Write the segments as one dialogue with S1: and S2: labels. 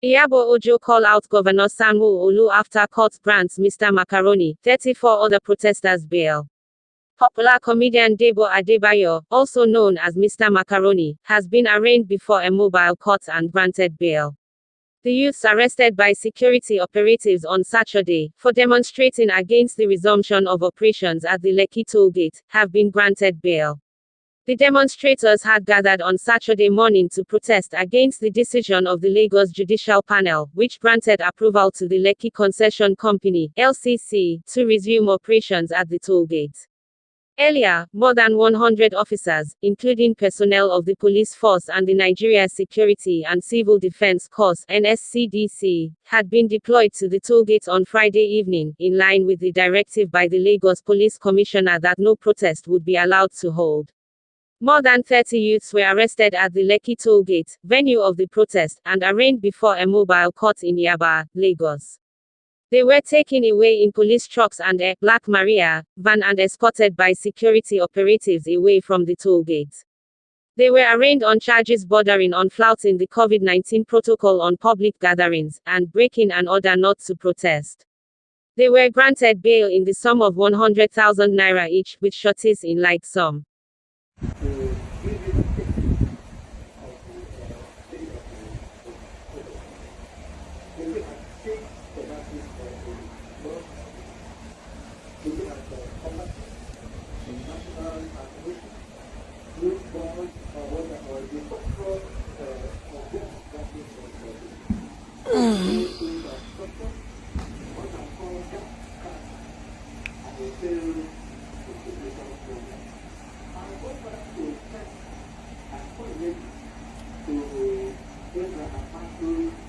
S1: Iyabo Ojo call out Governor Sanwo-Olu after court grants Mr. Macaroni, 34 other protesters bail. Popular comedian Debo Adebayo, also known as Mr. Macaroni, has been arraigned before a mobile court and granted bail. The youths arrested by security operatives on Saturday, for demonstrating against the resumption of operations at the Lekki toll gate, have been granted bail. The demonstrators had gathered on Saturday morning to protest against the decision of the Lagos Judicial Panel, which granted approval to the Lekki Concession Company (LCC) to resume operations at the toll gate. Earlier, more than 100 officers, including personnel of the police force and the Nigeria Security and Civil Defense Corps (NSCDC), had been deployed to the toll gate on Friday evening, in line with the directive by the Lagos Police Commissioner that no protest would be allowed to hold. More than 30 youths were arrested at the Lekki toll gate, venue of the protest, and arraigned before a mobile court in Yaba, Lagos. They were taken away in police trucks and a Black Maria van and escorted by security operatives away from the toll gate. They were arraigned on charges bordering on flouting the COVID-19 protocol on public gatherings, and breaking an order not to protest. They were granted bail in the sum of 100,000 naira each, with sureties in like sum.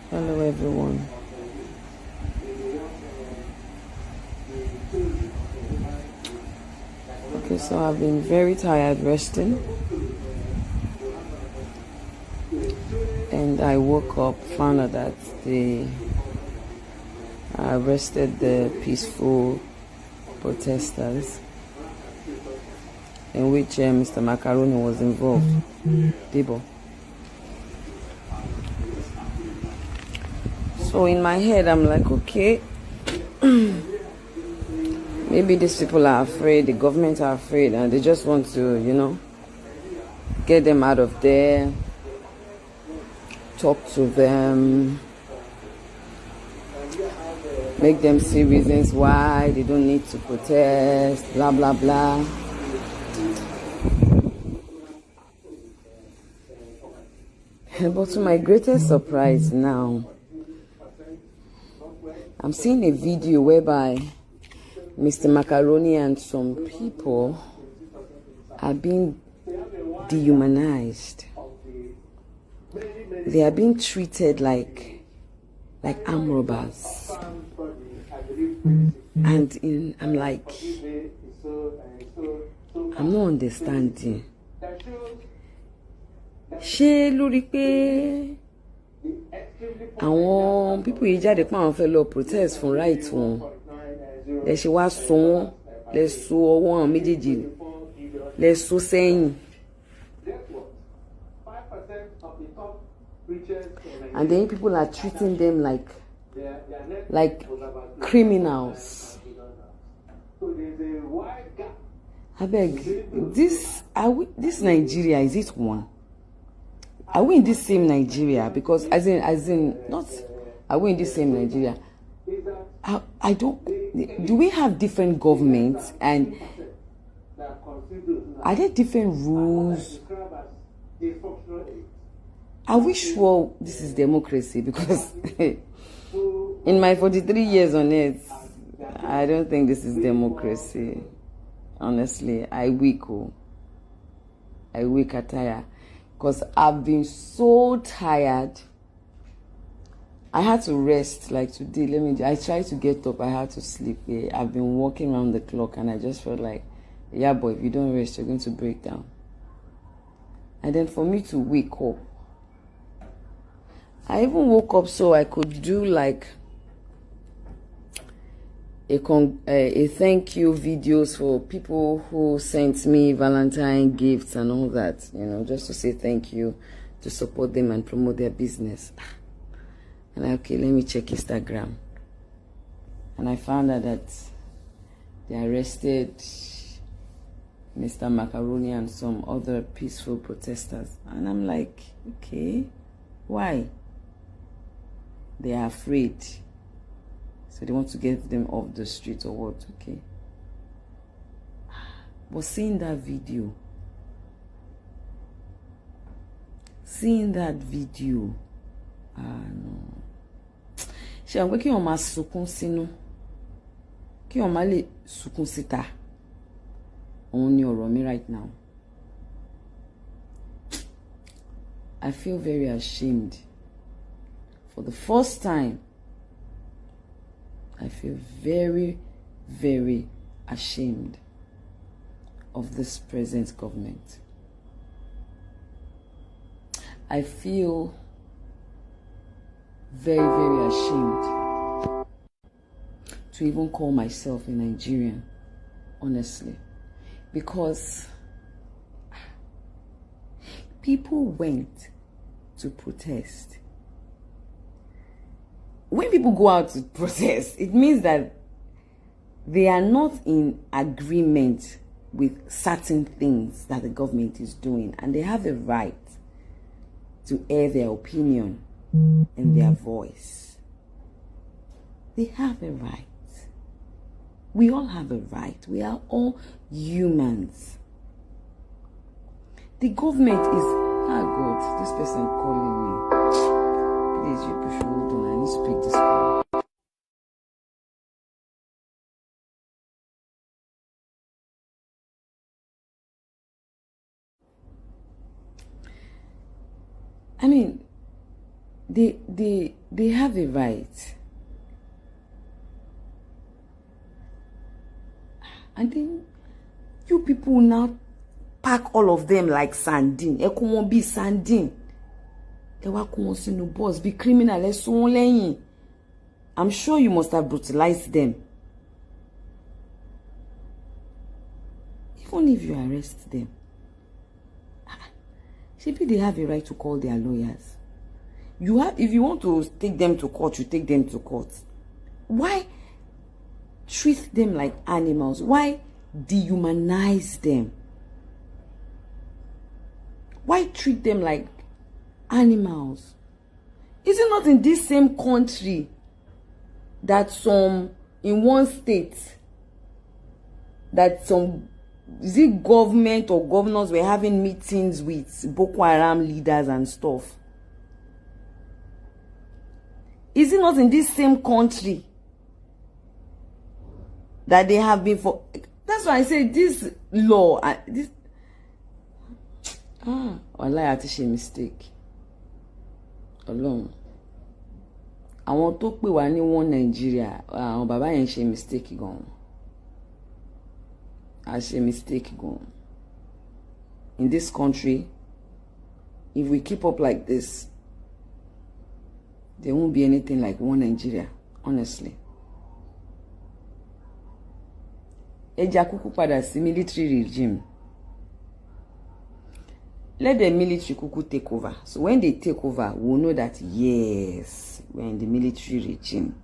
S2: Hello everyone. Okay, so I've been very tired resting, and I woke up, found out that they arrested the peaceful protesters, in which Mr. Macaroni was involved. Debo. So in my head, I'm like, okay, maybe these people are afraid, the government are afraid, and they just want to, get them out of there, talk to them, make them see reasons why they don't need to protest, blah, blah, blah. But to my greatest surprise now, I'm seeing a video whereby Mr. Macaroni and some people are being dehumanized. They are being treated like armed robbers. And I'm like, I'm not understanding. Ṣé lórí pé àwọn people yìí jáde pé àwọn fẹ́ lọ protest fún right wọn, lẹ ṣe wá so wọn, lẹ so ọwọ́ àwọn méjèèjì, lẹ so sẹ́yìn, and then people are treating them like criminals. I beg, this Nigeria, is it one? Are we in this same Nigeria? Because as in not, are we in this same Nigeria? I don't. Do we have different governments, and are there different rules? Are we sure this is democracy? Because in my 43 years on earth, I don't think this is democracy. Honestly, I weak, I tire. Because I've been so tired. I had to rest, like today. I tried to get up, I had to sleep. I've been walking around the clock, and I just felt like, yeah, boy, if you don't rest, you're going to break down. And then for me to wake up, I even woke up so I could do like a thank you videos for people who sent me Valentine gifts and all that, just to say thank you, to support them and promote their business. And okay, let me check Instagram. And I found out that they arrested Mr. Macaroni and some other peaceful protesters. And I'm like, okay, why? They are afraid. So they want to get them off the street or what? Okay. But seeing that video, no. Ṣé àwọn pé kí wọ́n máa sunkún sínú, kí wọ́n máa lè sunkún síta. Òun ni ọ̀rọ̀ mi right now. I feel very ashamed. For the first time, I feel very, very ashamed of this present government. I feel very, very ashamed to even call myself a Nigerian, honestly, because people went to protest. When people go out to protest, it means that they are not in agreement with certain things that the government is doing, and they have the right to air their opinion and their voice. They have a right. We all have a right. We are all humans. The government is, God, this person calling me. Please, you should hold on. I need to pick this call. I mean, they have a right. And then you people now pack all of them like sardine. Ẹ kó wọn bí sardine. Ẹ wá kó wọn sínú bus bí criminal ẹ sún wọn lẹ́yìn. I'm sure you must have brutalized them. Even if you arrest them, maybe they have a right to call their lawyers. You have, if you want to take them to court, you take them to court. Why treat them like animals? Why dehumanize them? Why treat them like animals? Is it not in this same country that some, in one state, that some, is it government or governors were having meetings with Boko Haram leaders and stuff? Is it not in this same country that they have been for? That's why I say this law, this, wallahi, I had to share mistake. Alone. I want to pè wá ní one Nigeria. Àwọn bàbá yẹn ṣe mistake gan. I say mistake go. In this country, if we keep up like this, there won't be anything like one Nigeria, honestly. Ẹja kúkú padà sí military regime. Let the military kuku take over. So when they take over, we'll know that yes, we're in the military regime.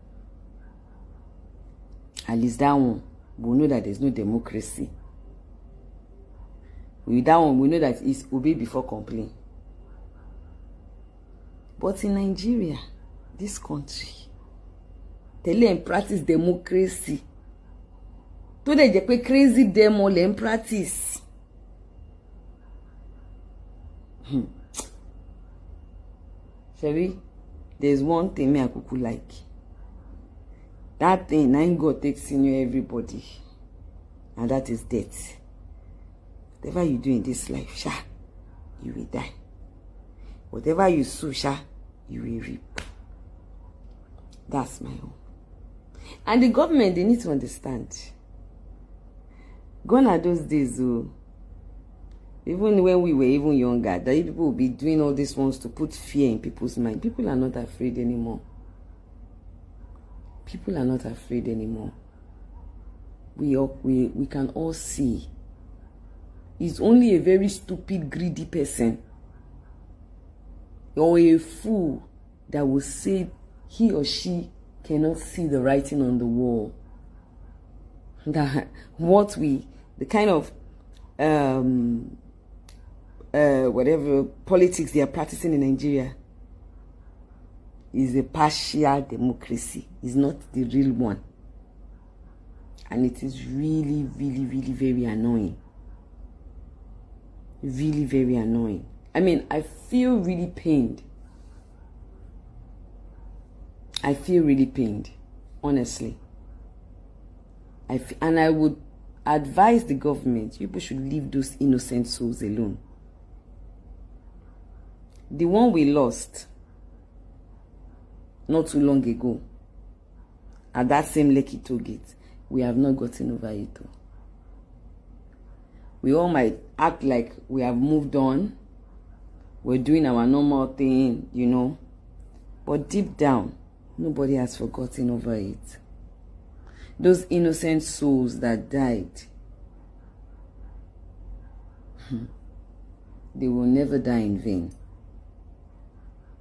S2: At least that one, we'll know that there's no democracy. With that one, we know that it's obey before complain. But in Nigeria, this country, they let practice democracy. To they just crazy demo let practice. Shabby, there's one thing me I could like. That thing, I ain't God takes senior everybody. And that is death. Whatever you do in this life, sha, you will die. Whatever you sow, sha, you will reap. That's my own. And the government, they need to understand. Gone are those days, even when we were even younger, that people will be doing all these ones to put fear in people's mind. People are not afraid anymore. People are not afraid anymore. We can all see. It's only a very stupid, greedy person or a fool that will say he or she cannot see the writing on the wall. That the kind of whatever politics they are practicing in Nigeria is a partial democracy. It's not the real one. And it is really, really, really very annoying. Really, very annoying. I mean, I feel really pained. I feel really pained, honestly. And I would advise the government, people should leave those innocent souls alone. The one we lost not too long ago at that same Lekki toll gate, we have not gotten over it. We all might act like we have moved on. We're doing our normal thing, you know. But deep down, nobody has forgotten over it. Those innocent souls that died, they will never die in vain.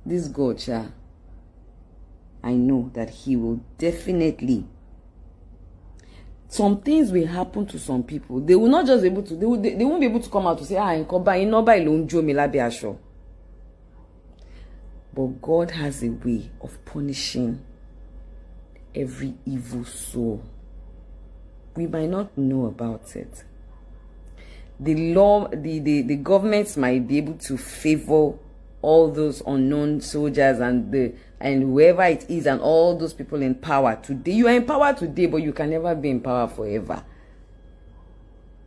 S2: This God, I know that he will definitely. Some things will happen to some people. They will not just be able to, they won't be able to come out to say, but God has a way of punishing every evil soul. We might not know about it. The governments might be able to favor all those unknown soldiers and whoever it is and all those people in power today. You are in power today, but you can never be in power forever.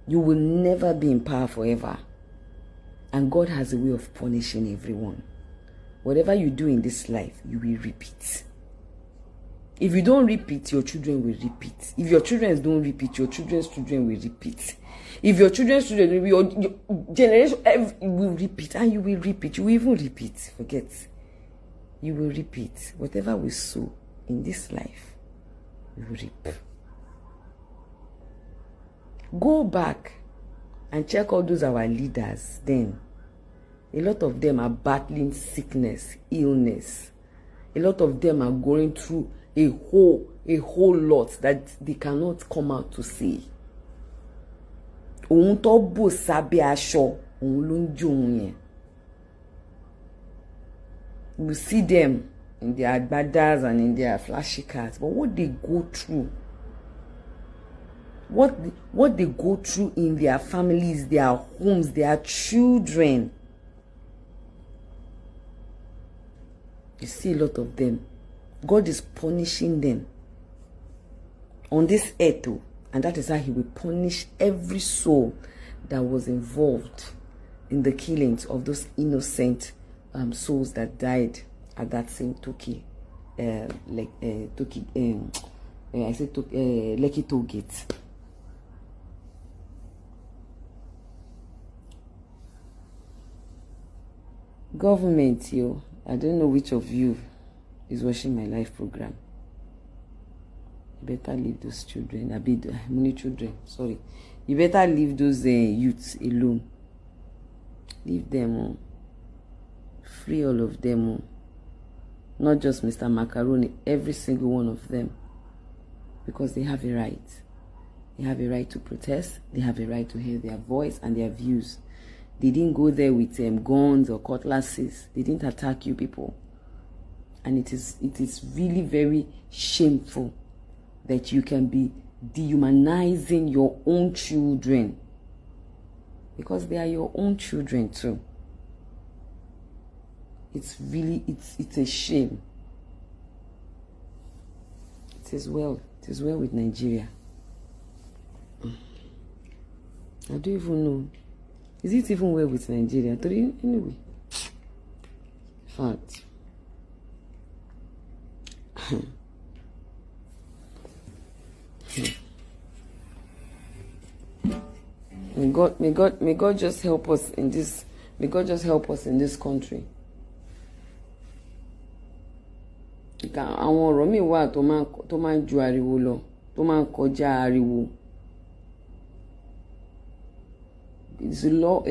S2: You will never be in power forever. And God has a way of punishing everyone. Whatever you do in this life, you will repeat. If you don't repeat, your children will repeat. If your children don't repeat, your children's children will repeat. If your children's children, your generation will repeat, and you will repeat. You will even repeat. Forget. You will repeat. Whatever we sow in this life, we will reap. Go back and check all those our leaders then. A lot of them are battling sickness, illness. A lot of them are going through a whole lot that they cannot come out to say. You see them in their agbadas and in their flashy cars, but what they go through, what they go through in their families, their homes, their children. You see a lot of them. God is punishing them on this earth too. And that is how he will punish every soul that was involved in the killings of those innocent souls that died at that same Lekki toll gate. Government, I don't know which of you is watching my live program. You better leave those children, many children, sorry. You better leave those youths alone. Leave them, free all of them. Not just Mr. Macaroni, every single one of them. Because they have a right. They have a right to protest. They have a right to hear their voice and their views. They didn't go there with guns or cutlasses. They didn't attack you people. And it is really very shameful that you can be dehumanizing your own children. Because they are your own children too. It's really, it's a shame. It is well with Nigeria. I don't even know. Is it even well with Nigeria? Anyway. Fact. May God just help us in this. May God just help us in this country. Àwọn ọ̀rọ̀ mi wà tó máa ń ju ariwo lọ, tó máa ń kọjá ariwo. It's a lot.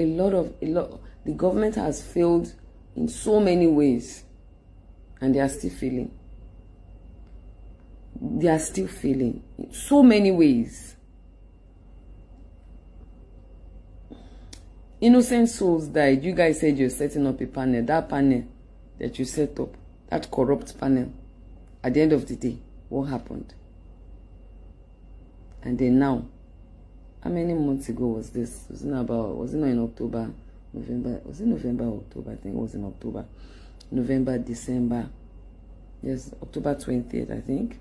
S2: The government has failed in so many ways, and they are still failing. they are still failing in so many ways. Innocent souls died. You guys said you're setting up a panel. That panel that you set up, that corrupt panel, at the end of the day, what happened? And then now, how many months ago was this? Was it not in October, November? Was it November, October? I think it was in October. November, December. Yes, October 20th, I think.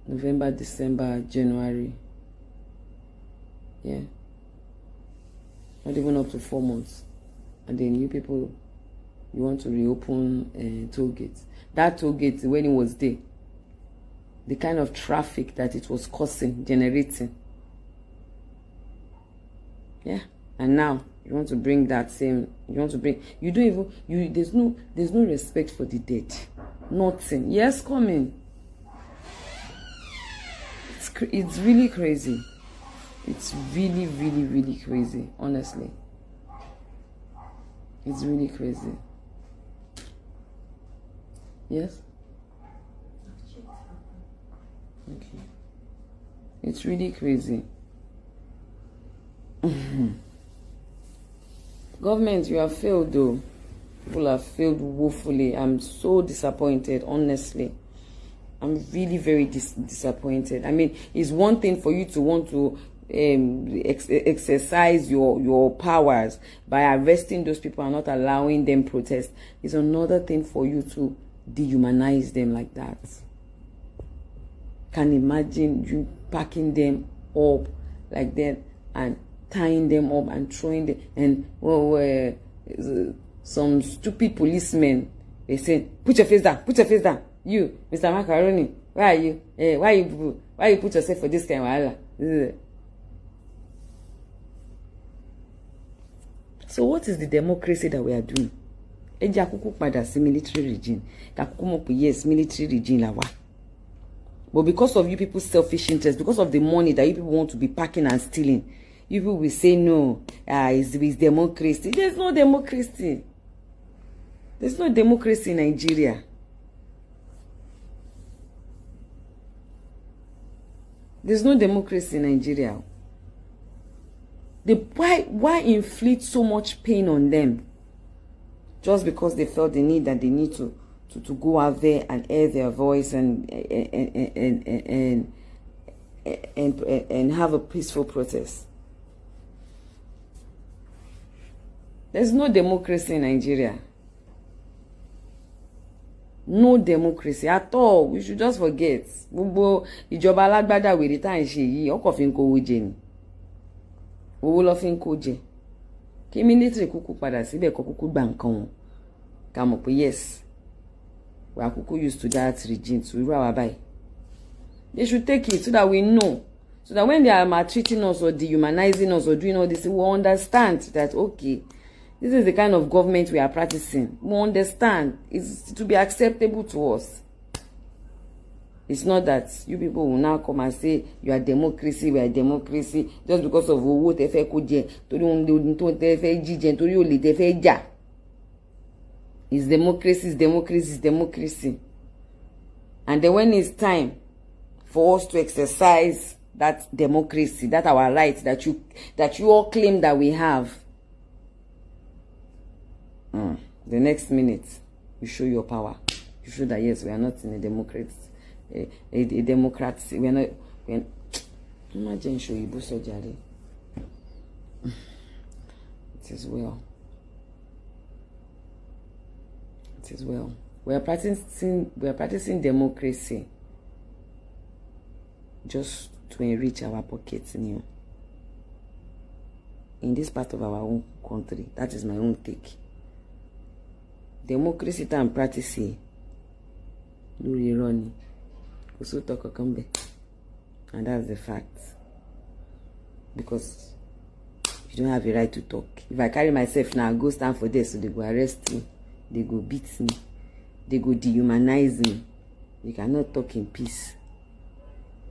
S2: November, December, January. Yeah. Not even up to 4 months. And then you people, you want to reopen toll gates. That toll gate, when it was there, the kind of traffic that it was causing, generating. Yeah. And now you want to bring that same, you don't even, there's no respect for the dead. Nothing. Yes, come in. It's really crazy. It's really, really, really crazy, honestly. It's really crazy. Yes? Okay. It's really crazy. Government, you have failed though. People have failed woefully. I'm so disappointed, honestly. I'm really very disappointed. I mean, it's one thing for you to want to exercise your powers by arresting those people and not allowing them protest. It's another thing for you to dehumanize them like that. Can imagine you packing them up like that and tying them up and throwing them, and some stupid policemen, they said, put your face down, you, Mr. Macaroni, why are you why you put yourself for this kind of wahala? So what is the democracy that we are doing? Eja kuku pada si military regime. Kakuku mo pe yes, military regime la wa. But because of you people's selfish interest, because of the money that you people want to be packing and stealing, you people will say no, it's democracy. There's no democracy. There's no democracy in Nigeria. There's no democracy in Nigeria. Why inflict so much pain on them? Just because they felt the need that they need to go out there and air their voice and have a peaceful protest. There's no democracy in Nigeria. No democracy at all. We should just forget. Gbogbo ìjọba alágbádá wèrè tá ń ṣe yìí, ọkọ̀ fi ń kówó jẹ ni. Owó ló fi ń kó jẹ. Kí military kúkú padà síbẹ̀ kó kúkú gbà nǹkan wọn. Ká mọ̀ pé yes, we are kúkú used to that regime, to irú àwa báyìí. They should take it so that we know. So that when they are maltreating us or dehumanizing us or doing all this, we will understand that, okay, this is the kind of government we are practicing. We understand. It's to be acceptable to us. It's not that you people will now come and say you are democracy, we are democracy, just because of owó tẹ́ fẹ́ kó jẹ, torí ohun tó tẹ́ fẹ́ jíjẹ, torí olè tẹ́ fẹ́ jà. It's democracy, it's democracy, it's democracy. And then when it's time for us to exercise that democracy, that our right, that you all claim that we have, the next minute you show your power. You show that yes, we are not in a democracy. A democracy. We are not. Imagine show you surgery. It is well. It is well. We are practicing democracy just to enrich our pockets in this part of our own country. That is my own take. Democracy time practice lórí irọ́ kò sóòótọ́ kankan bẹ́ẹ̀, and that's the fact. Because you don't have a right to talk. If I carry myself now, I go stand for this, so they go arrest me, they go beat me, they go dehumanize me. You cannot talk in peace.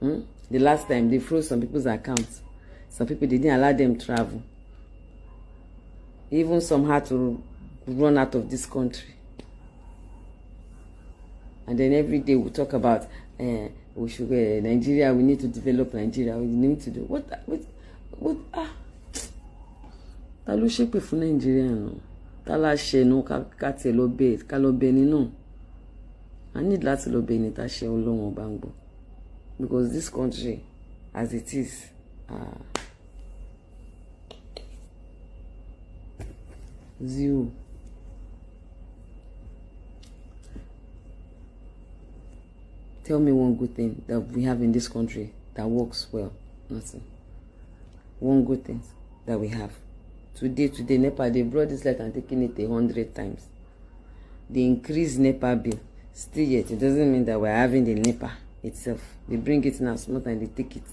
S2: The last time they froze some people's accounts. Some people, they didn't allow them travel. Even some had to run out of this country. And then every day we talk about we should Nigeria, we need to develop Nigeria, we need to do what ta ló ṣépè fún Nigeria náà, ta la ṣe no ká tẹ̀ lọ bẹ́ẹ̀ ká lọ bẹ́ẹ̀ nínú. I need láti lọ bẹ́ẹ̀ ní ta ṣe Ọlọ́run ọba ń gbọ́, because this country as it is zero. Tell me one good thing that we have in this country that works well. Nothing. One good thing that we have. Today, NEPA, they brought this light and taken it 100 times. They increased NEPA bill. Still yet, it doesn't mean that we're having the NEPA itself. They bring it now small and they take it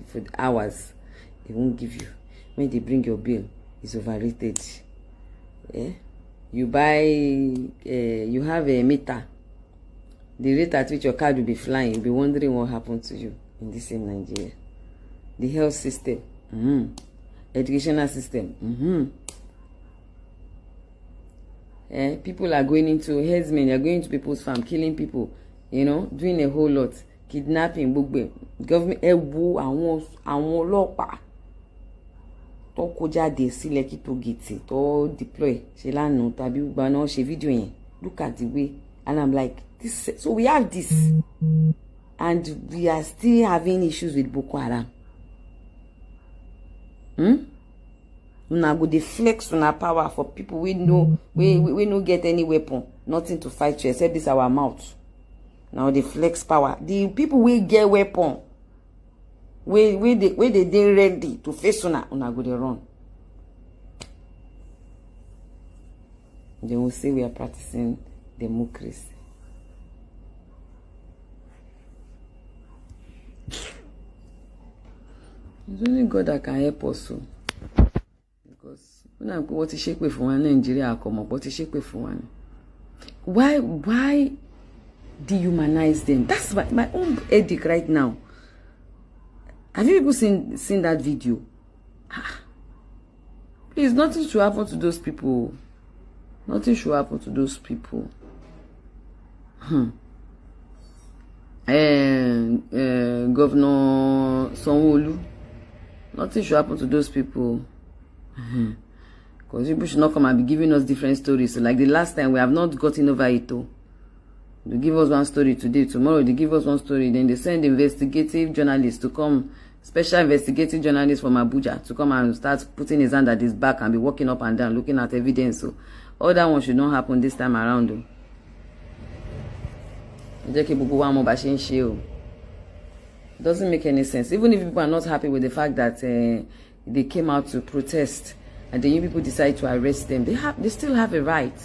S2: for the hours. They won't give you. When they bring your bill, it's overrated. Yeah? You buy, you have a meter. The rate at which your card will be flying, you'll be wondering what happened to you in the same Nigeria. The health system, educational system, people are going into herdsmen, they're going to people's farm, killing people, doing a whole lot, kidnapping, government, àwọn ọlọ́pàá tó kó jáde sí Lekki tó gate tó deploy ṣe lánàá tàbí gbà náà ṣe fídíò yẹn. Look at the way, and I'm like, this. So we have this, and we are still having issues with Boko Haram. Una go dey flex una power for people we no get any weapon, nothing to fight you except this our mouth. Now they flex power. The people we get weapon, we they ready to face una go dey run. They will say we are practicing democracy. It's only God that can help us. Because when I go, what is shake for one Nigeria come up, what is shake for one? Why dehumanize them? That's my own headache right now. Have you people seen that video? Please, nothing should happen to those people. Nothing should happen to those people. Governor Sanwo-Olu, nothing should happen to those people. Because people should not come and be giving us different stories. So like the last time, we have not gotten over it. They give us one story today, tomorrow they give us one story, then they send investigative journalists to come, special investigative journalists from Abuja to come and start putting his hand at his back and be walking up and down, looking at evidence. So all that one should not happen this time around. It doesn't make any sense. Even if people are not happy with the fact that they came out to protest and the new people decide to arrest them, they still have a right.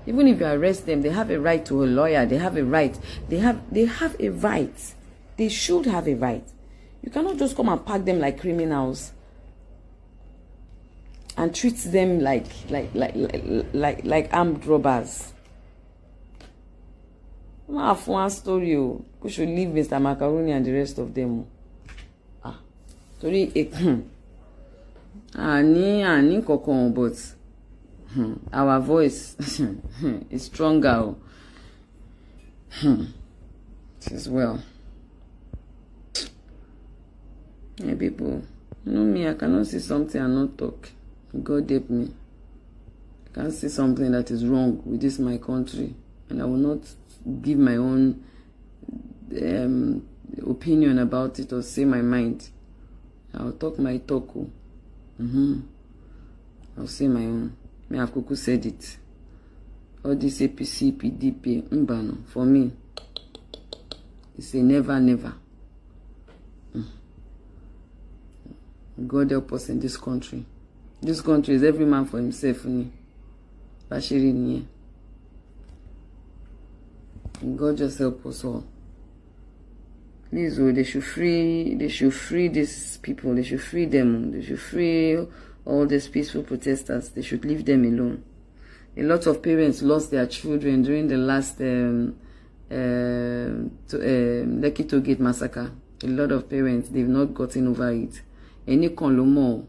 S2: Even if you arrest them, they have a right to a lawyer. They have a right. They have a right. They should have a right. You cannot just come and pack them like criminals and treat them like armed robbers. I have one story. We should leave Mr. Macaroni and the rest of them. Sorry, ani kokon, but our voice is stronger. As well. Hey people, me, I cannot see something and not talk. God help me. I can't see something that is wrong with this my country, and I will not give my own opinion about it or say my mind. I'll talk my talk. I'll say my own. Me have Kuku said it. All this APC, PDP, mbano, for me, it's a never, never. God help us in this country. This country is every man for himself. Bashiri. God just help us all. Please, they should free these people. They should free them. They should free all these peaceful protesters. They should leave them alone. A lot of parents lost their children during the last Lekki Toll Gate massacre. A lot of parents, they've not gotten over it. Any Kolomo,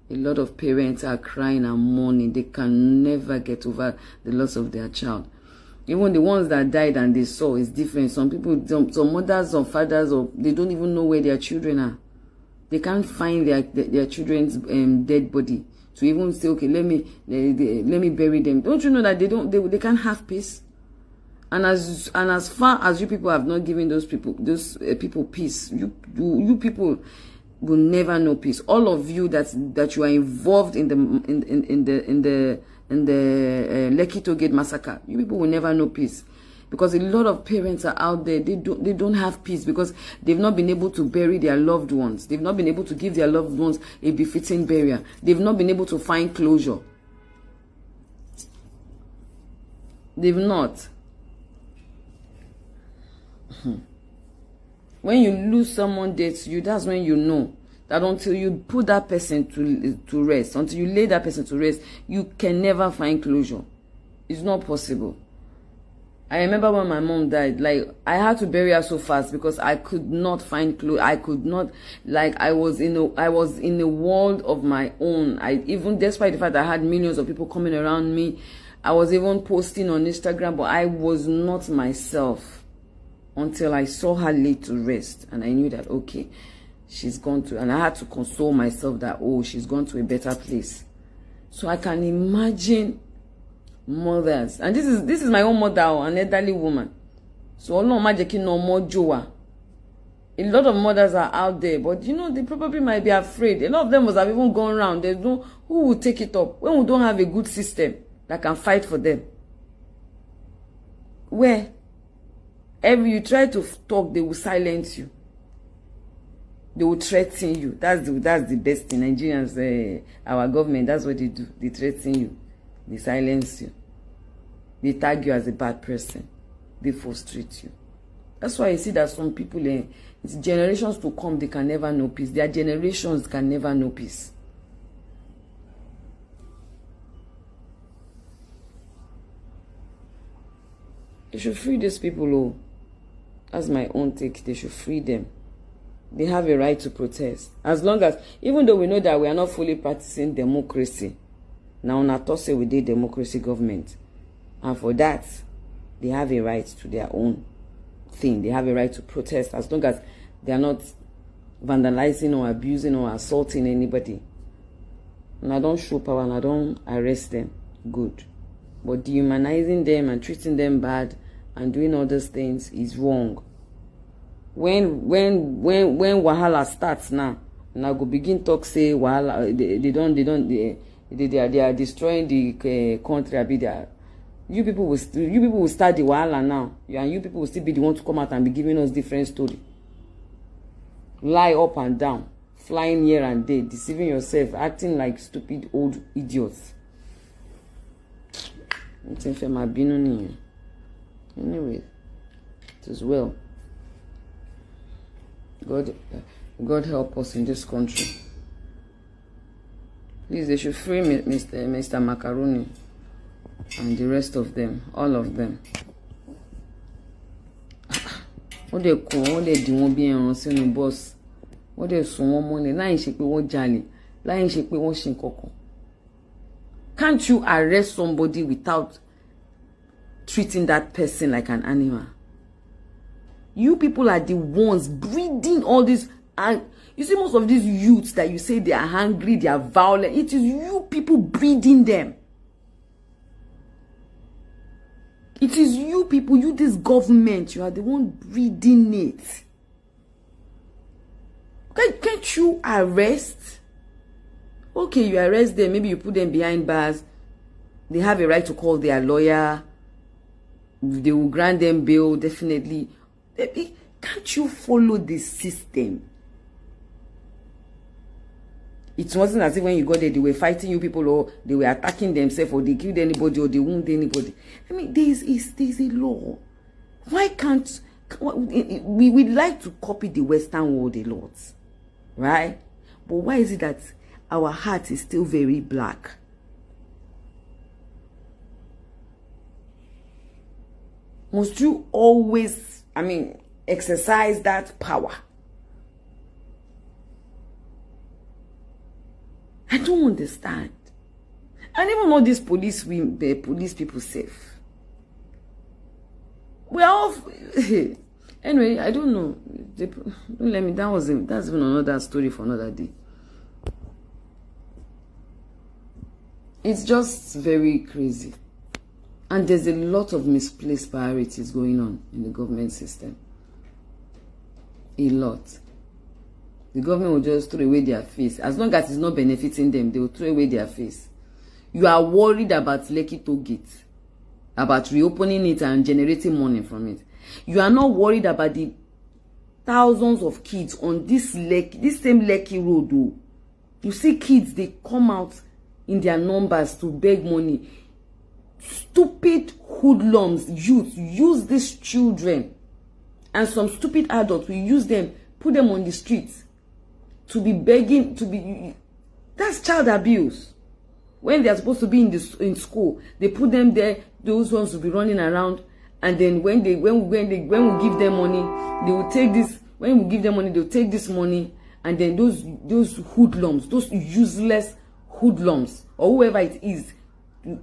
S2: a lot of parents are crying and mourning. They can never get over the loss of their child. Even the ones that died and they saw is different. Some people, some mothers or fathers, or they don't even know where their children are. They can't find their children's dead body to even say, okay, let me bury them. Don't you know that they can't have peace? And as far as you people have not given those people peace, you people will never know peace. All of you that you are involved in the Lekki Toll Gate massacre, you people will never know peace, because a lot of parents are out there. They don't have peace because they've not been able to bury their loved ones. They've not been able to give their loved ones a befitting burial. They've not been able to find closure. They've not. When you lose someone dead to you, that's when you know that until you put that person to rest, until you lay that person to rest, you can never find closure. It's not possible. I remember when my mom died, like, I had to bury her so fast because I could not find closure. I could not, like, I was in a world of my own. Even despite the fact that I had millions of people coming around me, I was even posting on Instagram, but I was not myself until I saw her laid to rest, and I knew that, okay, she's gone to, and I had to console myself that, oh, she's gone to a better place. So I can imagine mothers, and this is my own mother, an elderly woman. So a lot of mothers are out there, but you know, they probably might be afraid. A lot of them must have even gone around. There's no who will take it up when we don't have a good system that can fight for them. Where you try to talk, they will silence you. They will threaten you. That's the best thing. Nigerians, our government, that's what they do. They threaten you. They silence you. They tag you as a bad person. They frustrate you. That's why you see that some people, it's generations to come, they can never know peace. Their generations can never know peace. They should free these people, oh. That's my own take. They should free them. They have a right to protest. As long as, even though we know that we are not fully practicing democracy, now not to say we did democracy government. And for that, they have a right to their own thing. They have a right to protest as long as they are not vandalizing or abusing or assaulting anybody. And I don't show power and I don't arrest them. Good. But dehumanizing them and treating them bad and doing all those things is wrong. When wahala starts now, and I go begin talk say wahala, they are destroying the country. You people will start the wahala now, and you people will still be the one to come out and be giving us different story. Lie up and down, flying here and there, deceiving yourself, acting like stupid old idiots. Anyway, it is well. God help us in this country. Please, they should free Mr. Macaroni and the rest of them, all of them. What they call, what they do, won't be on sinu boss. What they so one money, lying shape one jolly, lying shape one shinkoko. Can't you arrest somebody without treating that person like an animal? You people are the ones breeding all this. And you see, most of these youths that you say they are hungry, they are violent, it is you people breeding them. It is you people, you this government, you are the one breeding it. Can't you arrest? Okay, you arrest them, maybe you put them behind bars. They have a right to call their lawyer. They will grant them bail, definitely. Can't you follow the system? It wasn't as if when you got there, they were fighting you people, or they were attacking themselves, or they killed anybody, or they wounded anybody. I mean, there's a law. Why can't... We like to copy the Western world a lot, right? But why is it that our heart is still very black? Must you always, exercise that power? I don't understand. I never know these police people safe. We are all anyway. I don't know. Don't let me. That's even another story for another day. It's just very crazy, and there's a lot of misplaced priorities going on in the government system. A lot. The government will just throw away their face. As long as it's not benefiting them, they will throw away their face. You are worried about Lekki Toll Gate, about reopening it and generating money from it. You are not worried about the thousands of kids on this same Lekki road. Though. You see kids, they come out in their numbers to beg money. Stupid hoodlums, youth, use these children. And some stupid adults will use them, put them on the streets to be begging, that's child abuse. When they are supposed to be in school, they put them there. Those ones will be running around, and then when we give them money, they will take this. When we give them money, they'll take this money, and then those hoodlums, those useless hoodlums, or whoever it is,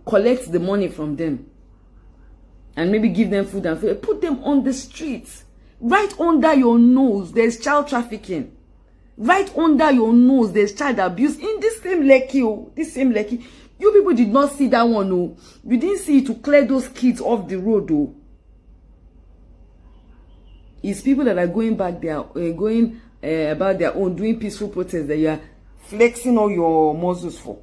S2: collect the money from them, and maybe give them food and food. Put them on the streets, right under your nose. There's child trafficking. Right under your nose, there's child abuse in this same Lekki. Oh, this same Lekki. You people did not see that one. Oh, you didn't see it to clear those kids off the road. Oh, it's people that are going back there, going about their own, doing peaceful protests that you are flexing all your muscles for.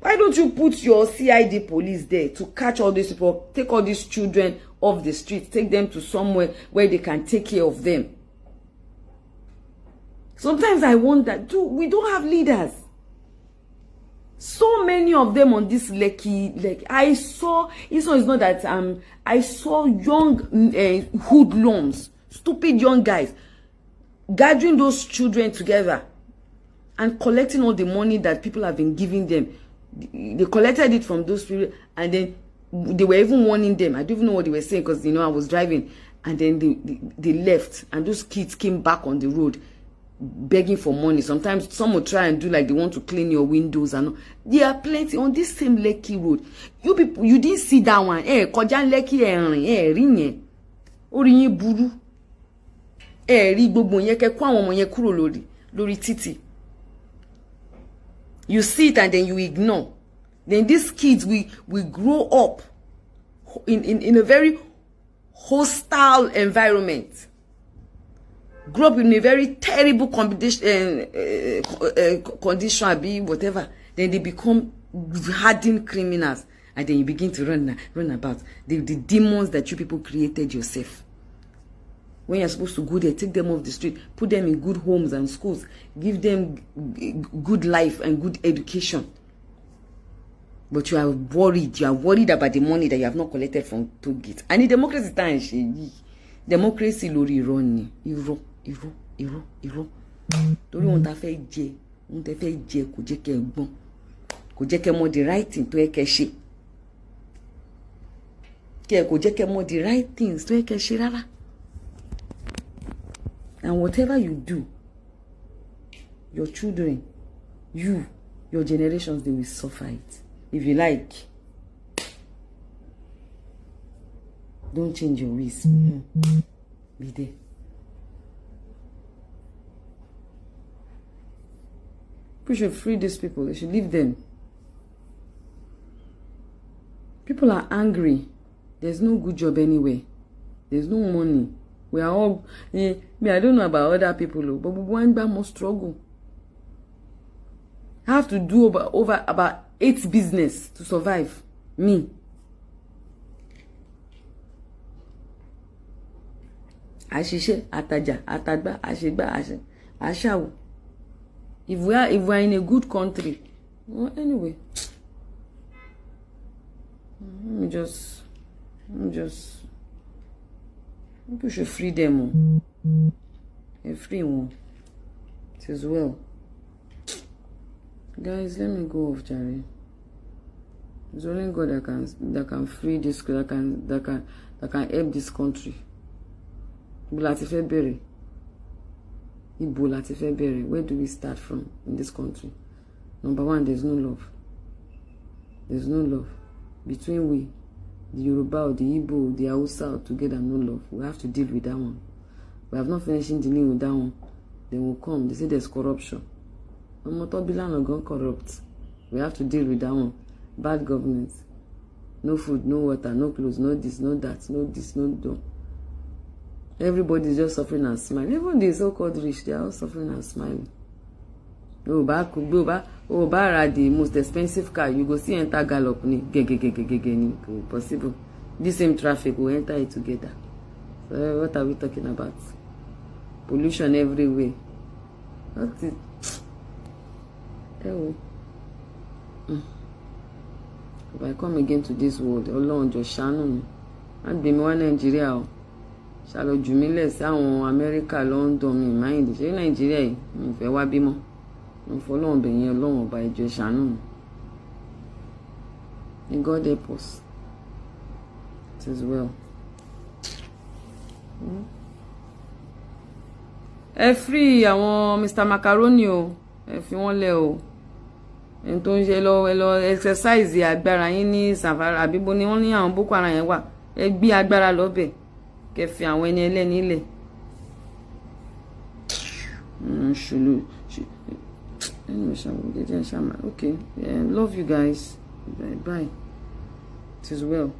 S2: Why don't you put your CID police there to catch all these people, take all these children off the street, take them to somewhere where they can take care of them? Sometimes I wonder, we don't have leaders. So many of them on this Lekki, I saw, it's not that I saw young hoodlums, stupid young guys, gathering those children together and collecting all the money that people have been giving them. They collected it from those people, and then they were even warning them. I don't even know what they were saying, because I was driving, and then they left, and those kids came back on the road begging for money. Sometimes some will try and do like they want to clean your windows, and there are plenty on this same Lekki road. You people, you didn't see that one. Kọjá Lekki rí yẹn. Orí yín burú. Rí gbogbo yẹn kẹ́ kó àwọn ọmọ yẹn kúrò lórí títì. You see it and then you ignore. Then these kids we grow up in a very hostile environment. Grow up in a very terrible condition, whatever. Then they become hardened criminals, and then you begin to run about the demons that you people created yourself. When you're supposed to go there, take them off the street, put them in good homes and schools, give them good life and good education. But you are worried. You are worried about the money that you have not collected from toll gate. And in democracy time, democracy lori run iro. Torí wọ́n ta fẹ́ jẹ, kò jẹ́ kẹ́ gbọ́n, kò jẹ́ kẹ́ mọ̀ the right thing tó yẹ kẹ́ ṣe. Kò jẹ́ kẹ́ mọ̀ the right things tó yẹ kẹ́ ṣe rárá. And whatever you do, your children, your generations, they will suffer it. If you like, don't change your ways. Be there. We should free these people. They should leave them. People are angry. There's no good job anywhere. There's no money. We are all, I don't know about other people, but we want more struggle. I have to do over about 8 business to survive. Me. Ashishe, ataja, atagba, ashigba, ashawo. If we are in a good country, well, anyway. Let me just we should free them. A free one. It is well. Guys, let me go off, Jerry. It's only God that can free this, that can help this country. Where do we start from in this country? Number one, there's no love. There's no love between we. the Yoruba or the Igbo, the Hausa together, no love. We have to deal with that one. We have not finished dealing with that one. They will come. They say there's corruption. Motobilan are gone corrupt. We have to deal with that one. Bad governance. No food, no water, no clothes, no this, no that, no this, no that. Everybody is just suffering and smiling. Even the so-called rich, they are all suffering and smiling. Oh, the most expensive car, you go see enter gallop ni possible. This same traffic will enter it together. So what are we talking about? Pollution everywhere. What is if I come again to this world, Ọlọ́run jọ̀ọ́ ṣàánú mi. Má gbé mi wá Nàìjíríà o. Ṣàlọ jù mí lẹ̀ sí àwọn Amẹ́ríkà, London mi mind. Ṣé Nàìjíríà yìí mi fẹ́ wá bímọ. Mo fọlọ́run bẹ̀ yẹn Ọlọ́run ọba ẹ jọ̀ọ́ ṣàánú mi. May God help us. It is well. Ẹ free àwọn Mr. Macaroni o. Ẹ fi wọ́n lẹ̀ o. En tó ń ṣe lọ exercise agbára yín ní Savara àbíbo ni wọ́n ní àwọn Boko Haram yẹn wà. Ẹ gbé agbára lọ́bẹ̀. Kẹ́ fi àwọn ẹni ẹlẹ́ni lẹ̀. Okay. Yeah, love you guys. Bye. It is well.